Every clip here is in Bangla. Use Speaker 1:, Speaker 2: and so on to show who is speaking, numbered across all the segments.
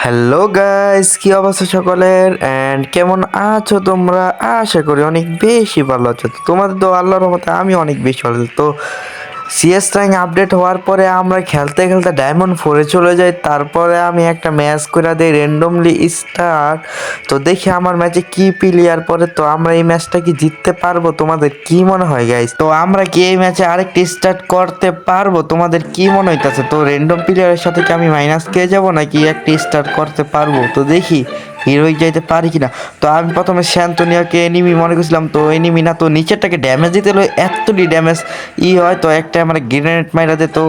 Speaker 1: হ্যালো গাইস, কি অবস্থা সকলের? এন্ড কেমন আছো তোমরা? আশা করি অনেক বেশি ভালো আছো। তো তোমাদের তো আল্লাহর রহমতে আমি অনেক বেশি ভালো আছি। তো সিএস র্যাঙ্ক আপডেট হওয়ার পরে আমরা খেলতে খেলতে ডায়মন্ড 4-এ চলে যাই। তারপরে আমি একটা ম্যাচ করে দিই র্যান্ডমলি স্টার্ট। তো দেখি আমার ম্যাচে কি প্লেয়ার পরে, তো আমরা এই ম্যাচটা কি জিততে পারবো? তোমাদের কি মনে হয় গাইস? তো আমরা কি এই ম্যাচে আরেকটি স্টার্ট করতে পারবো? তোমাদের কি মনে হইতাছে? তো র্যান্ডম প্লেয়ারের সাথে কি আমি মাইনাস খেয়ে যাবো নাকি একটি স্টার্ট করতে পারবো? তো দেখি হিরোইক যাইতে পারি কিনা। তো আমি প্রথমে স্যান্তনিয়াকে এনিমি মনে করছিলাম, তো এনিমি না, তো নিচেরটাকে ড্যামেজ দিতে হলো এতটি ড্যামেজ হয়। তো একটা মানে গ্রেনেড মাইরা দে, তো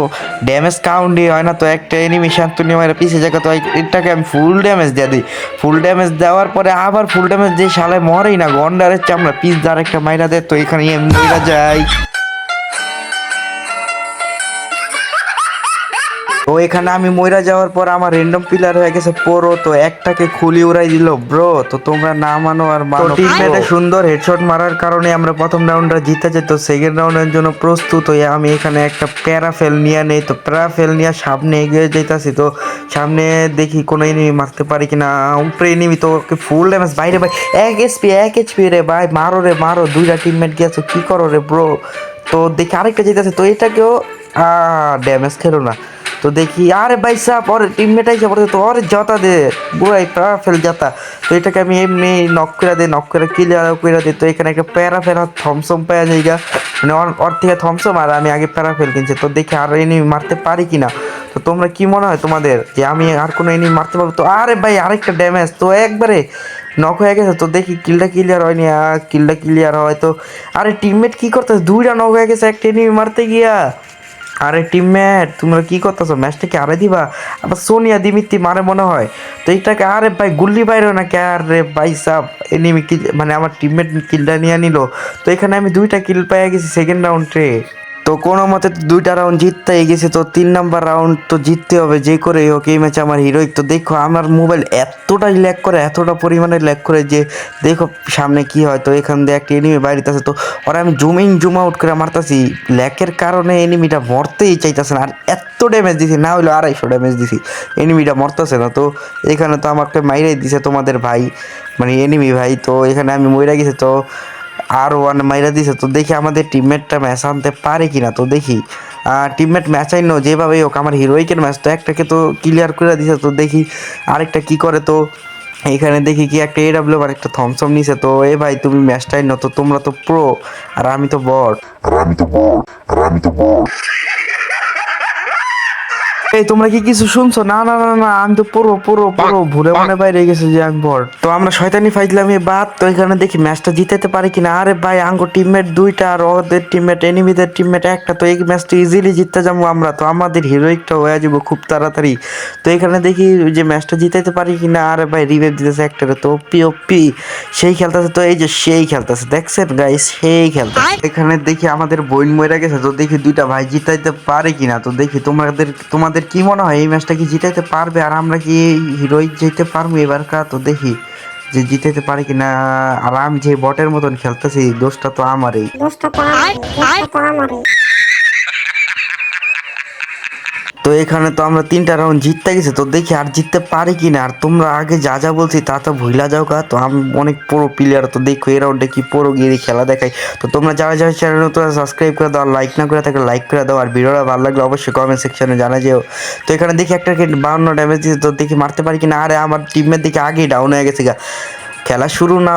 Speaker 1: ড্যামেজ কাউন্টই হয় না। তো একটা এনিমি স্যান্তনিয়া মাইরা পিছিয়ে জায়গা, তো এটাকে আমি ফুল ড্যামেজ দিয়ে দিই। ফুল ড্যামেজ দেওয়ার পরে আবার ফুল ড্যামেজ দিয়ে শালায় মরেই না, গন্ডারের চামড়া পিস দ্বার একটা মাইরা দেয়। তো এখানে মইরা যায়। তো এখানে আমি মইরা যাওয়ার পর আমার র্যান্ডম পিলার হয়ে গেছে পুরো, তো একটাকে খুলি উড়াই দিল ব্রো। তো তোমরা না মানো আর মানো, টিমমেটে সুন্দর হেডশট মারার কারণে আমরা প্রথম রাউন্ডটা জিতে যেত। সেকেন্ড রাউন্ডের জন্য প্রস্তুত হয়ে আমি এখানে একটা প্যারাফেল নিয়ে নেই। তো প্যারাফেল নিয়ে সামনে এগিয়ে যেতেছি। তো সামনে দেখি কোনো এনিমি মারতে পারি কিনা। উপরে এনিমি, তো ফুল ড্যামেজ। বাইরে ভাই 1 HP রে ভাই, মারো রে মারো। দুইটা টিমমেট গেছো, কি করো রে ব্রো? তো দেখি আরেকটা যেতেছে, তো এটাকেও ড্যামেজ খেলো না। তো দেখি আরে ভাই সাহ, ওর টিমমেট আইসা পড়ছে, তো ওর জতা দে বুড়াই প্যারাফেল জতা। তো এটাকে আমি এমনি নক করে দিই, নক করে ক্লিয়ার করে দিই। তো এখানে একটা প্যারাফেল আর থমসম পাওয়া জায়গা, মানে ওর থেকে থমসম, আর আমি আগে প্যারাফেল কিনছি। তো দেখি আর এনিমি মারতে পারি কিনা। তো তোমরা কি মনে হয় তোমাদের যে আমি আর কোনো এনিমি মারতে পারবো? তো আরে ভাই আরেকটা ড্যামেজ, তো একবারে নক হয়ে গেছে। তো দেখি কিলটা ক্লিয়ার হয়নি, কিলটা ক্লিয়ার হয়। তো আরে টিমমেট কি করতেছে? দুইটা নক হয়ে গেছে একটা এনিমি মারতে গিয়া। আরে টিমমেট তোমরা কি করতেছো? ম্যাচটা কি আরে দিবা? আবার সোনিয়া দিমিত্রি মারে মনে হয়। তো এইটাকে আরে ভাই গুল্লি বাইরে না কে? আরে ভাই সাব এনিমি কিল, মানে আমার টিমমেট কিলটা নিয়ে নিল। তো এখানে আমি দুইটা কিল পেয়ে গেছি সেকেন্ড রাউন্ডে। তো কোনো মতে দুইটা রাউন্ড জিততেই গেছে। তো 3 নাম্বার রাউন্ড তো জিততে হবে যে করেই হোক এই ম্যাচে আমার হিরোইক। তো দেখো আমার মোবাইল এতটাই ল্যাগ করে, এতটা পরিমাণে ল্যাগ করে যে দেখো সামনে কি হয়। তো এখান দিয়ে একটা এনিমি বাইরে আছে, তো ওরা আমি জুম ইন জুম আউট করে মারতাছি। ল্যাকের কারণে এনিমিটা মরতেই চাইতেছে না, আর এত ড্যামেজ দিছি, না হইলো 250 ড্যামেজ দিছি, এনিমিটা মরতেছে না। তো এখানে তো আমাকে মাইরাই দিছে তোমাদের ভাই, মানে এনিমি ভাই। তো এখানে আমি মইরা গেছি, তো আর ওয়ান মাইরা দিছে। তো দেখি আমাদের টিমমেটটা ম্যাচ আনতে পারে কিনা। তো দেখি টিমমেট ম্যাচ আইন যেভাবেই হোক আমার হিরোইকের ম্যাচ তো একটাকে তো ক্লিয়ার করে দিছে। তো দেখি আরেকটা কি করে। তো এখানে দেখি কি একটা এডাব্লিউ আর একটা থমসম নিছে। তো এ ভাই তুমি ম্যাচটাই ন, তো তোমরা তো প্রো আর আমি তো বট। এই তোমরা কি কিছু শুনছো? না না না না, আমি তো পুরো পুরো পুরো ভুলে মনে বাইরে গেছে যে আমি বট। তো আমরা শয়তানি ফাইজলামি বাদ। তো এখানে দেখি ম্যাচটা জিতাতে পারি কিনা। আরে ভাই আঙ্গো টিমমেট দুইটা আর ওদের টিমমেট এনিমিদের টিমমেট একটা। তো এই ম্যাচটা ইজিলি জিততে যাবো আমরা। তো আমাদের হিরোইকটা হয়ে যাবো খুব তাড়াতাড়ি। তো এখানে দেখি যে ম্যাচটা জিতাতে পারি কিনা। আরে ভাই রিভাইভ দিতেছে একটারে, তো ওপি ওপি সেই খেলতেছে। তো এই যে সেই খেলতেছে, দেখছেন গাইস, সেই খেলতেছে। এখানে দেখি আমাদের বইন মরে গেছে। তো দেখি দুইটা ভাই জিতাইতে পারে কিনা। তো দেখি তোমাদের কি মনে হয় এই ম্যাচটা কি জিতাইতে পারবে, আর আমরা কি হিরোইক যেতে পারবো এবার কা? তো দেখি যে জিতাইতে পারে কিনা। আর আমি যে বটের মতন খেলতেছি, দোষটা তো আমারই। তো এখানে তো আমরা 3টা রাউন্ড জিততে গেছি। তো দেখি আর জিততে পারি কিনা। আর তোমরা আগে যা যা বলছি তা তো ভুলা যাও কা। তো আমি অনেক পুরো প্লেয়ার, তো দেখো এই রাউন্ডে কি পুরো গিয়ে খেলা দেখাই। তো তোমরা যারা যারা চ্যানেল নতুন সাবস্ক্রাইব করে দাও, লাইক না করে থাকলে লাইক করে দাও, আর ভিডিওটা ভালো লাগলে অবশ্যই কমেন্ট সেকশনে জানা যেও। তো এখানে দেখি একটা 52 ড্যামেজ দিয়েছে। তো দেখি মারতে পারি কিনা। আরে আমার টিমমেট দেখি আগেই ডাউন হয়ে গেছে গা। খেলা শুরু না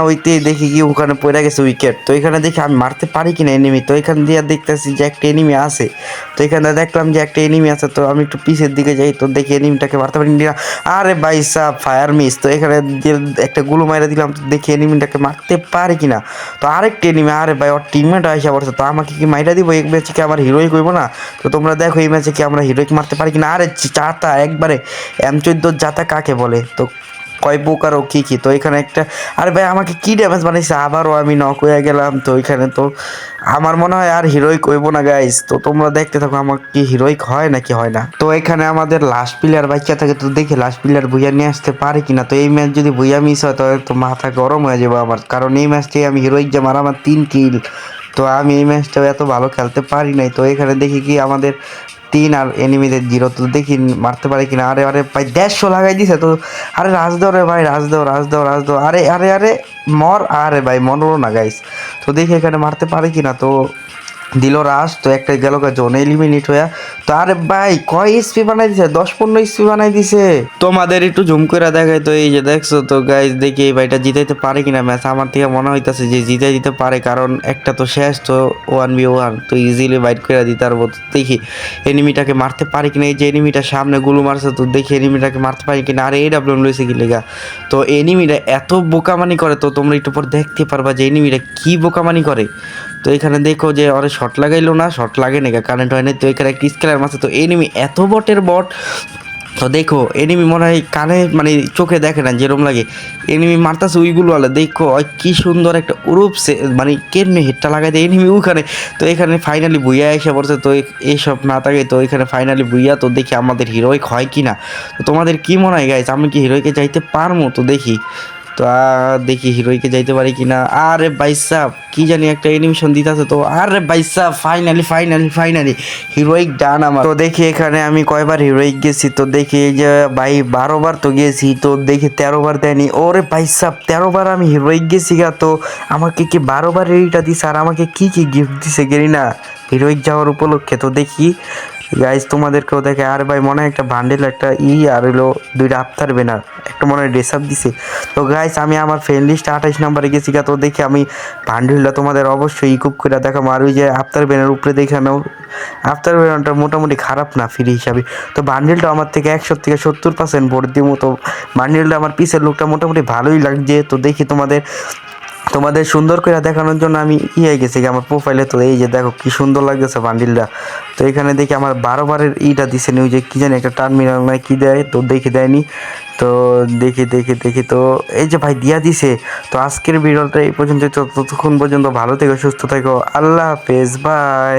Speaker 1: হইতে দেখি কি ওখানে পড়ে গেছে উইকেট। তো এখানে দেখি আমি মারতে পারি কিনা এনিমি। তো এখান দিয়ে দেখতেছি যে একটা এনিমি আছে। তো এখানে দেখলাম যে একটা এনিমি আছে। তো আমি একটু পিছের দিকে যাই, তো দেখি এনিমিটাকে মারতে পারি না। আরে ভাই সাহ ফায়ার মিস। তো এখানে একটা গুলো মাইরা দিলাম। তো দেখি এনিমিটাকে মারতে পারি কিনা। তো আরেকটা এনিমি, আরে ভাই ওর টিমমেট আইসা পড়ছে। তো আমাকে কি মাইরা দিব এই ম্যাচে? কি আমার হিরোইক হইব না? তো তোমরা দেখো এই ম্যাচে কি আমরা হিরোইক মারতে পারি কিনা। আরে চাতা একবারে M14 জাতা কাকে বলে? তো কয় প্রকার ও কি কি। তো এখানে একটা, আরে ভাই আমাকে কি ড্যামেজ বানাইছে, আবারও আমি নক হয়ে গেলাম। তো এখানে তো আমার মনে হয় আর হিরোইক হইব না গাইস। তো তোমরা দেখতে থাকো আমার কি হিরোইক হয় নাকি হয় না। তো এখানে আমাদের লাস্ট প্লেয়ার বাচ্চা থাকে। তো দেখি লাস্ট প্লেয়ার ভুইয়া নিয়ে আসতে পারে কিনা। তো এই ম্যাচ যদি ভুইয়া মিস হয় তাহলে তো মাথা গরম হয়ে যাবে আমার, কারণ এই ম্যাচটাই আমি হিরোইক যে মারা আমার 3 কিল। তো আমি এই ম্যাচটাও এত ভালো খেলতে পারি নাই। তো এখানে দেখি কি আমাদের 3 আর এনিমিদের 0। তো দেখি মারতে পারে কিনা। আরে আরে ভাই 150 লাগাই দিছে তো। আরে রাজ দাও রে ভাই, রাজ দাও, রাজ দাও, রাজ দাও। আরে আরে আরে মর। আরে ভাই মরলো না গাইস। তো দেখি এখানে মারতে পারে কিনা। তো দিল রাস, তো একটা গেল জোন এলিমিনেট হইয়া। তো আরে ভাই কয় এসপি বানাই দিছে, 10-15 এসপি বানাই দিছে। তোমাদের একটু জুম করে দেখাই। তো এই যে দেখছো তো গাইস, দেখি এই ভাইটা জিতাইতে পারে কিনা ম্যাচ। আমার থেকে মনে হইতাছে যে জিতাই দিতে পারে, কারণ একটা তো শেষ, তো 1v1 তো ইজিলি বাইট করে দিতে পারবো। তো দেখি এনিমিটাকে মারতে পারে কিনা। এই যে এনিমিটা সামনে গুলো মারছে, তো দেখি এনিমিটাকে মারতে পারি কিনা। আর AW লইছে কি লেগা। তো এনিমিটা এত বোকামানি করে, তো তোমরা একটু পর দেখতে পারবা যে এনিমিটা কি বোকামানি করে। তো এখানে দেখো যে ওরে শট লাগাইলো না, শট লাগে না, কারেন্ট হয় না। তো এখানে একটা স্কেলার মারছে, তো এনিমি এত বটের বট। তো দেখো এনিমি মনে হয় কানে মানে চোখে দেখে না যেরকম লাগে, এনিমি মারতাছে ওইগুলো আলে। দেখো ওই কি সুন্দর একটা উরুপ মানে কেমনে হেডটা লাগাই দেয় এনিমি ওখানে। তো এখানে ফাইনালি বুইয়া এসে পড়ছে। তো এইসব না থাকে, তো এখানে ফাইনালি বুইয়া। তো দেখি আমাদের হিরোইক হয় কি না। তো তোমাদের কি মনে হয় গাইস, আমি কি হিরোইকে যাইতে পারবো? তো দেখি। তো দেখি হিরোইকে যাইতে পারি কিনা। আরে ভাইসাব কি জানি একটা অ্যানিমেশন দিতেছে। তো আরে ভাইসাব ফাইনালি ফাইনালি ফাইনালি হিরোইক ডান আমার। তো দেখি এখানে আমি কয়বার হিরোইক গেছি। তো দেখি এই যে ভাই 12 বার তো গেছি। তো দেখি 13 বার দেয়নি। ওরে ভাইসাব 13 বার আমি হিরোইক গেছি গা। তো আমাকে কি 12 বার এইটা দিছে, আর আমাকে কি কি গিফট দিছে গেরি না হিরোইক যাওয়ার উপলক্ষে। তো দেখি গাইজ তোমাদেরকেও দেখে। আর ভাই মনে হয় একটা বান্ডেল, একটা আর হলো 2টা আফতার ব্যানার, একটা মনে হয় ড্রেস আপ দিছে। তো গাইজ আমি আমার ফ্রেন্ড লিস্টে 28 নম্বরে গেছি গা। তো দেখি আমি বান্ডেলটা তোমাদের অবশ্যই ইকুপ করে দেখাবো। আর ওই যে আফতার ব্যানার উপরে দেখে নাও, আফতার ব্যানারটা মোটামুটি খারাপ না ফ্রি হিসাবে। তো বান্ডেলটা আমার থেকে 100 থেকে 70% ভোট দিব। তো বান্ডেলটা আমার পিসের লুকটা মোটামুটি ভালোই লাগছে। তো দেখি তোমাদের সুন্দর করে দেখানোর জন্য আমি হয়ে গেছি আমার প্রোফাইলে। তো এই যে দেখো কি সুন্দর লাগতেছে বান্ডিলটা। তো এখানে দেখি আমার 12 বারের দিছে ওই যে কি জানি একটা টার্মিনাল নয় কি দেয়, তো দেখি দেয়নি। তো দেখি তো এই যে ভাই দিয়া দিছে। তো আজকের ভিডিওটা এই পর্যন্ত। ততক্ষণ পর্যন্ত ভালো থেকো, সুস্থ থেকো, আল্লাহ হাফেজ, বাই।